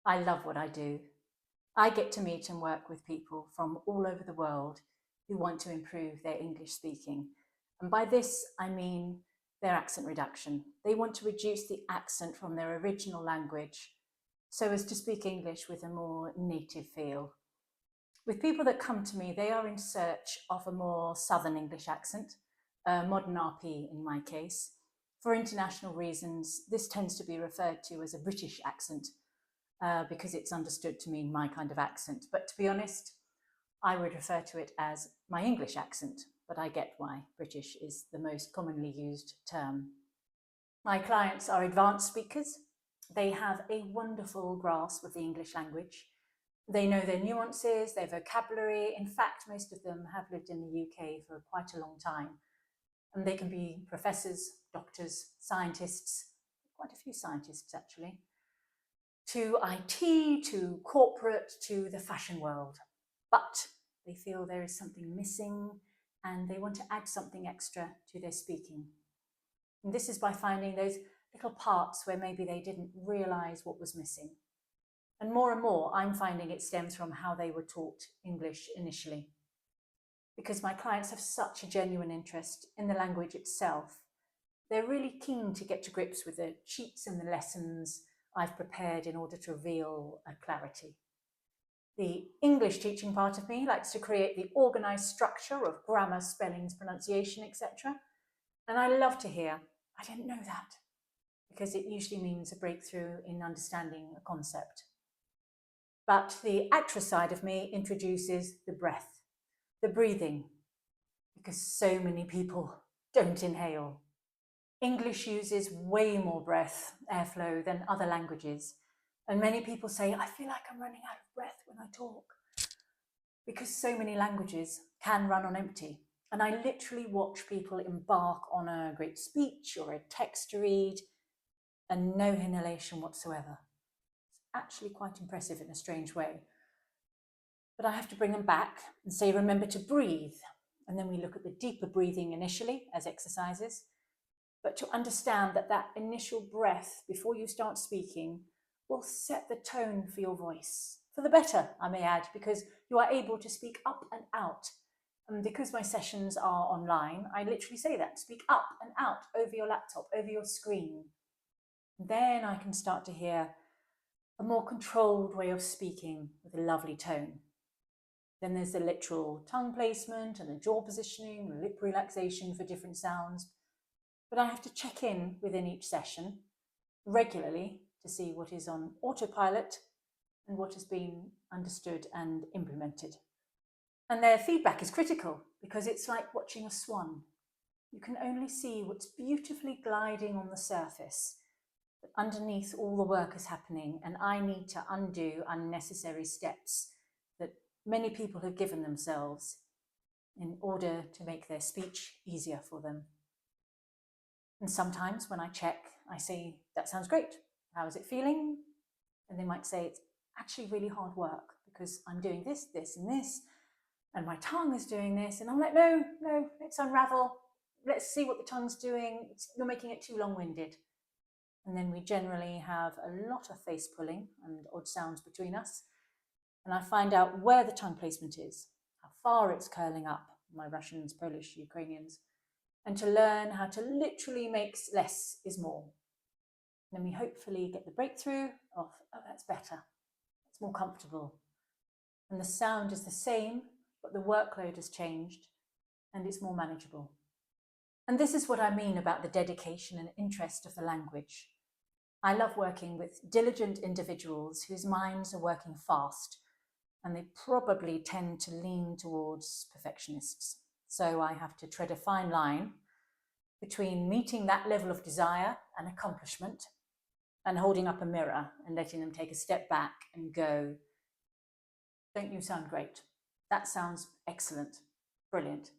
I love what I do. I get to meet and work with people from all over the world who want to improve their English speaking. And by this, I mean their accent reduction. They want to reduce the accent from their original language so as to speak English with a more native feel. With people that come to me, they are in search of a more Southern English accent, a modern RP in my case. For international reasons, this tends to be referred to as a British accent because it's understood to mean my kind of accent. But to be honest, I would refer to it as my English accent, but I get why British is the most commonly used term. My clients are advanced speakers. They have a wonderful grasp of the English language. They know their nuances, their vocabulary. In fact, most of them have lived in the UK for quite a long time. And they can be professors, doctors, scientists, quite a few scientists actually, to IT, to corporate, to the fashion world. But they feel there is something missing and they want to add something extra to their speaking. And this is by finding those little parts where maybe they didn't realize what was missing. And more, I'm finding it stems from how they were taught English initially. Because my clients have such a genuine interest in the language itself, they're really keen to get to grips with the cheats and the lessons I've prepared in order to reveal a clarity. The English teaching part of me likes to create the organized structure of grammar, spellings, pronunciation, etc. And I love to hear, I didn't know that, because it usually means a breakthrough in understanding a concept. But the actress side of me introduces the breath, the breathing, because so many people don't inhale. English uses way more breath, airflow than other languages. And many people say, I feel like I'm running out of breath when I talk. Because so many languages can run on empty. And I literally watch people embark on a great speech or a text to read and no inhalation whatsoever. Actually quite impressive in a strange way. But I have to bring them back and say, remember to breathe. And then we look at the deeper breathing initially as exercises. But to understand that that initial breath before you start speaking will set the tone for your voice. For the better, I may add, because you are able to speak up and out. And because my sessions are online, I literally say that, speak up and out over your laptop, over your screen. Then I can start to hear a more controlled way of speaking with a lovely tone. Then there's the literal tongue placement and the jaw positioning, the lip relaxation for different sounds. But I have to check in within each session regularly to see what is on autopilot and what has been understood and implemented. And their feedback is critical because it's like watching a swan. You can only see what's beautifully gliding on the surface. But underneath, all the work is happening, and I need to undo unnecessary steps that many people have given themselves in order to make their speech easier for them. And sometimes when I check, I say, that sounds great. How is it feeling? And they might say, it's actually really hard work because I'm doing this, this, and this, and my tongue is doing this. And I'm like, no, let's unravel. Let's see what the tongue's doing. You're making it too long-winded. And then we generally have a lot of face pulling and odd sounds between us. And I find out where the tongue placement is, how far it's curling up, my Russians, Polish, Ukrainians, and to learn how to literally make less is more. And then we hopefully get the breakthrough of, oh, that's better, it's more comfortable. And the sound is the same, but the workload has changed and it's more manageable. And this is what I mean about the dedication and interest of the language. I love working with diligent individuals whose minds are working fast, and they probably tend to lean towards perfectionists. So I have to tread a fine line between meeting that level of desire and accomplishment and holding up a mirror and letting them take a step back and go, don't you sound great? That sounds excellent, brilliant.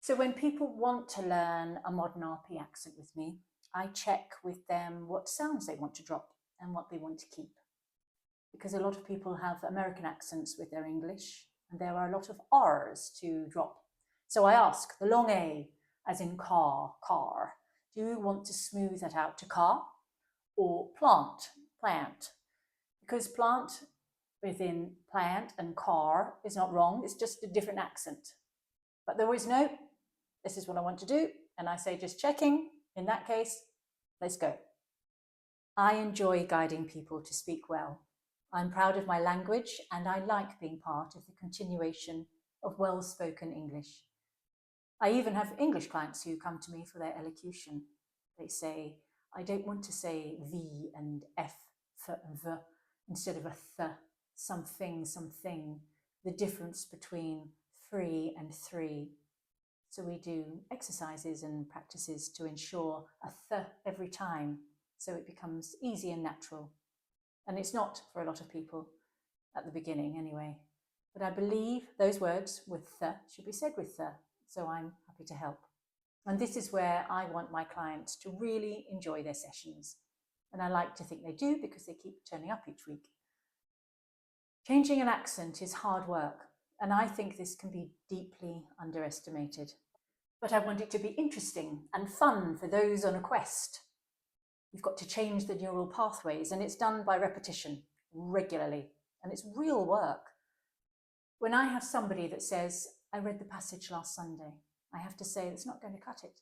So when people want to learn a modern RP accent with me, I check with them what sounds they want to drop and what they want to keep. Because a lot of people have American accents with their English, and there are a lot of R's to drop. So I ask the long A, as in car, car. Do you want to smooth that out to car? Or plant, plant? because plant within plant and car is not wrong, it's just a different accent. But there is no, this is what I want to do, and I say just checking, in that case, let's go. I enjoy guiding people to speak well. I'm proud of my language and I like being part of the continuation of well-spoken English. I even have English clients who come to me for their elocution. They say, I don't want to say the and f, and the, instead of a th, something, something, the difference between 3 and 3. So we do exercises and practices to ensure a th every time, so it becomes easy and natural. And it's not for a lot of people at the beginning anyway. But I believe those words with th should be said with th, so I'm happy to help. And this is where I want my clients to really enjoy their sessions. And I like to think they do because they keep turning up each week. Changing an accent is hard work, and I think this can be deeply underestimated. But I want it to be interesting and fun for those on a quest. You've got to change the neural pathways, and it's done by repetition regularly, and it's real work. When I have somebody that says, I read the passage last Sunday, I have to say it's not going to cut it.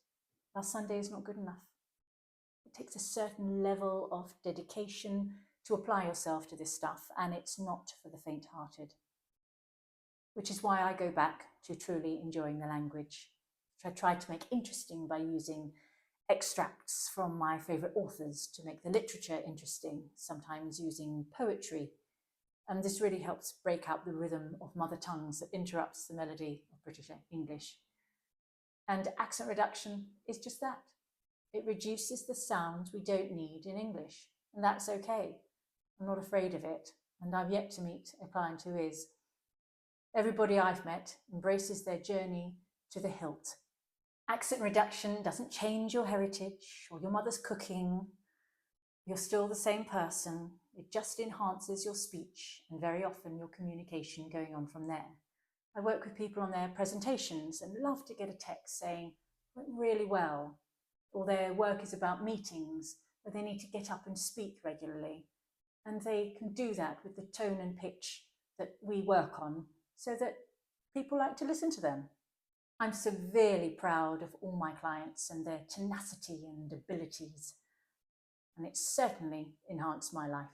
Last Sunday is not good enough. It takes a certain level of dedication to apply yourself to this stuff, and it's not for the faint-hearted. Which is why I go back to truly enjoying the language, which I try to make interesting by using extracts from my favourite authors to make the literature interesting, sometimes using poetry. And this really helps break out the rhythm of mother tongues that interrupts the melody of British English. And accent reduction is just that. It reduces the sounds we don't need in English, and that's okay. I'm not afraid of it, and I've yet to meet a client who is. Everybody I've met embraces their journey to the hilt. Accent reduction doesn't change your heritage or your mother's cooking. You're still the same person. It just enhances your speech and very often your communication going on from there. I work with people on their presentations and love to get a text saying, went really well, or their work is about meetings where they need to get up and speak regularly. And they can do that with the tone and pitch that we work on so that people like to listen to them. I'm severely proud of all my clients and their tenacity and abilities, and it's certainly enhanced my life.